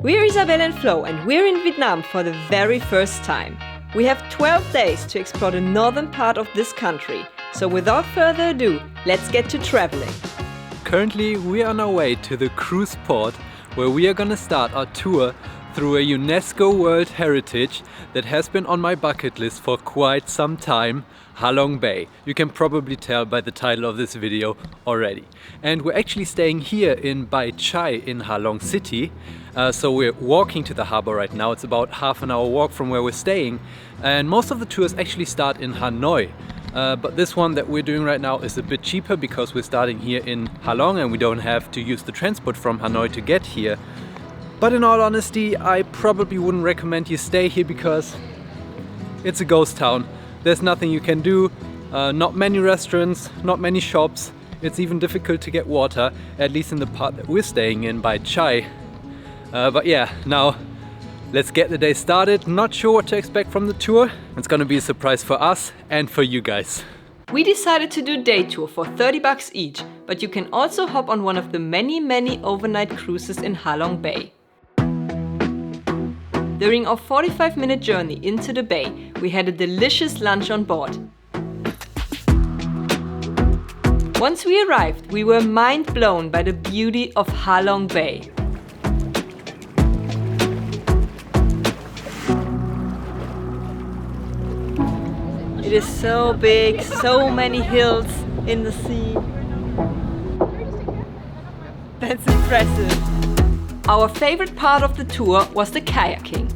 We're Isabelle and Flo, and we're in Vietnam for the very first time. We have 12 days to explore the northern part of this country. So without further ado, let's get to traveling. Currently, we are on our way to the cruise port where we are gonna start our tour through a UNESCO World Heritage that has been on my bucket list for quite some time, Ha Long Bay. You can probably tell by the title of this video already. And we're actually staying here in Bai Chai in Ha Long City. So we're walking to the harbor right now. It's about half an hour walk from where we're staying. And most of the tours actually start in Hanoi. But this one that we're doing right now is a bit cheaper because we're starting here in Ha Long and we don't have to use the transport from Hanoi to get here. But in all honesty, I probably wouldn't recommend you stay here because it's a ghost town. There's nothing you can do, not many restaurants, not many shops. It's even difficult to get water, at least in the part that we're staying in, Bai Chai. But yeah, now let's get the day started. Not sure what to expect from the tour. It's gonna be a surprise for us and for you guys. We decided to do day tour for 30 bucks each, but you can also hop on one of the many overnight cruises in Ha Long Bay. During our 45-minute journey into the bay, we had a delicious lunch on board. Once we arrived, we were mind blown by the beauty of Ha Long Bay. It is so big, so many hills in the sea. That's impressive. Our favorite part of the tour was the kayaking.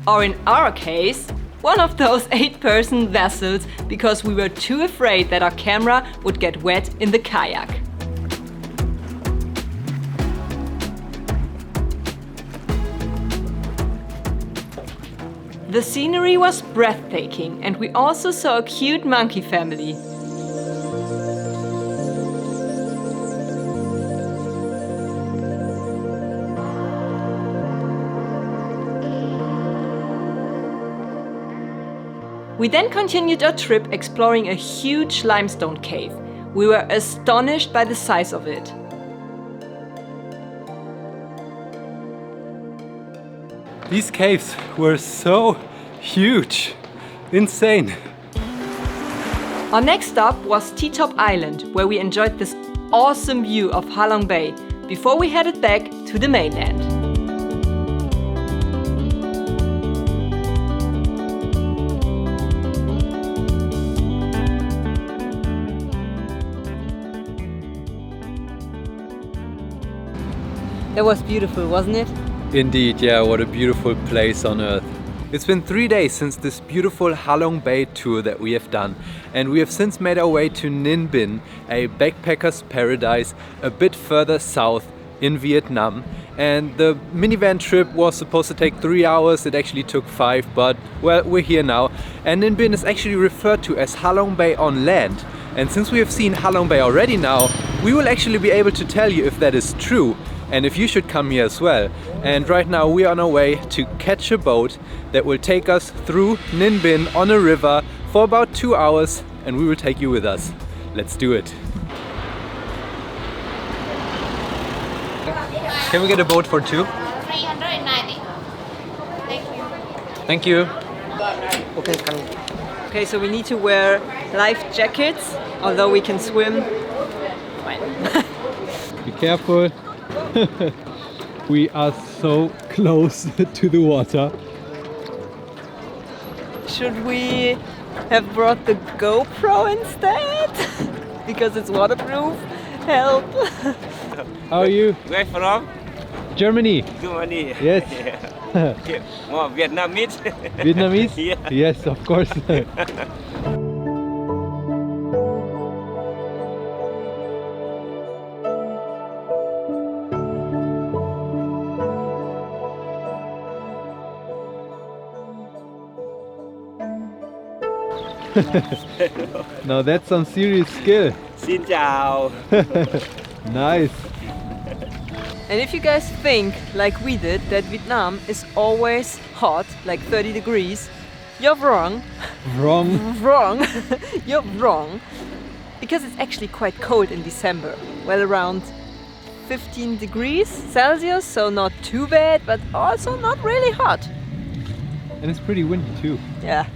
Or in our case, one of those 8-person vessels because we were too afraid that our camera would get wet in the kayak. The scenery was breathtaking and we also saw a cute monkey family. We then continued our trip exploring a huge limestone cave. We were astonished by the size of it. These caves were so huge, insane. Our next stop was T-Top Island, where we enjoyed this awesome view of Ha Long Bay before we headed back to the mainland. That was beautiful, wasn't it? Indeed, yeah, what a beautiful place on earth. It's been 3 days since this beautiful Ha Long Bay tour that we have done, and we have since made our way to Ninh Binh, a backpacker's paradise a bit further south in Vietnam. And the minivan trip was supposed to take 3 hours, it actually took 5, but well, we're here now. And Ninh Binh is actually referred to as Ha Long Bay on land. And since we have seen Ha Long Bay already now, we will actually be able to tell you if that is true and if you should come here as well. And right now we are on our way to catch a boat that will take us through Ninh Binh on a river for about 2 hours, and we will take you with us. Let's do it. Can we get a boat for 2? 390. Thank you. Okay, so we need to wear life jackets, although we can swim. Fine. Be careful. We are so close to the water. Should we have brought the GoPro instead? Because it's waterproof? Help! How are you? Where from? Germany. Germany. Yes. Yeah. More Vietnamese. Vietnamese? Yeah. Yes, of course. Now that's some serious skill. Xin chào. Nice. And if you guys think, like we did, that Vietnam is always hot, like 30 degrees, you're wrong. Wrong. Wrong. You're wrong. Because it's actually quite cold in December. Well, around 15 degrees Celsius, so not too bad, but also not really hot. And it's pretty windy too. Yeah.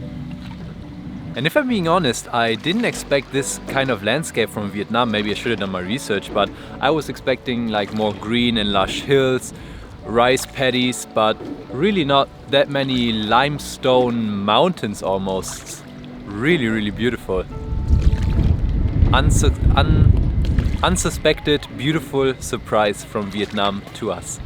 And if I'm being honest, I didn't expect this kind of landscape from Vietnam. Maybe I should have done my research, but I was expecting like more green and lush hills, rice paddies, but really not that many limestone mountains almost. Really, really beautiful. Unsuspected, beautiful surprise from Vietnam to us.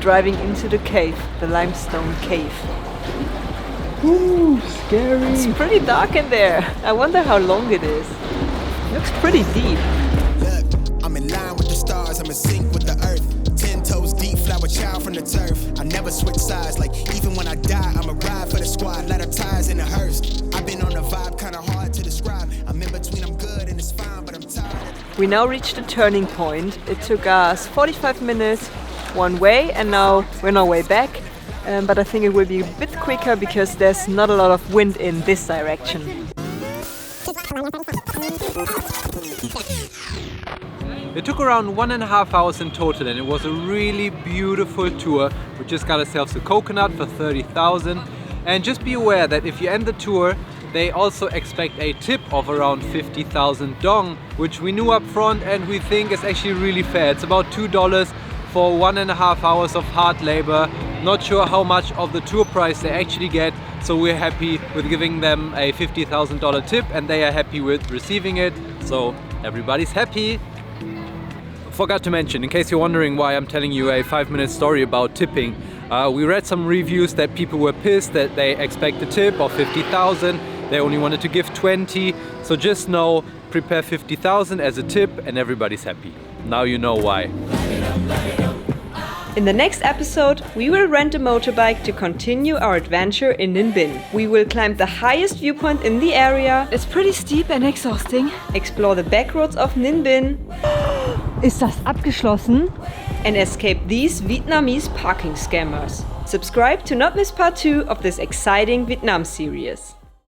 Driving into the cave, the limestone cave. Ooh, scary! It's pretty dark in there. I wonder how long it is. Looks pretty deep. Look, I'm in line with the stars, I'm in sync with the earth. 10 toes deep, flower child from the turf. I never switch sides, like even when I die, I'm a ride for the squad, light up tires in the hearse. I've been on a vibe, kinda hard to describe. I'm in between, I'm good and it's fine, but I'm tired. We now reached the turning point. It took us 45 minutes one way, and now we're on our way back. But I think it will be a bit quicker because there's not a lot of wind in this direction. It took around 1.5 hours in total, and it was a really beautiful tour. We just got ourselves a coconut for 30,000. And just be aware that if you end the tour, they also expect a tip of around 50,000 dong, which we knew up front and we think is actually really fair. It's about $2 for 1.5 hours of hard labor. Not sure how much of the tour price they actually get, so we're happy with giving them a $50,000 tip and they are happy with receiving it, so everybody's happy. Forgot to mention, in case you're wondering why I'm telling you a 5-minute story about tipping, we read some reviews that people were pissed that they expect a tip of 50,000, they only wanted to give 20, so just know, prepare 50,000 as a tip and everybody's happy. Now you know why. In the next episode, we will rent a motorbike to continue our adventure in Ninh Binh. We will climb the highest viewpoint in the area. It's pretty steep and exhausting. Explore the backroads of Ninh Binh. Ist das abgeschlossen? And escape these Vietnamese parking scammers. Subscribe to not miss part 2 of this exciting Vietnam series.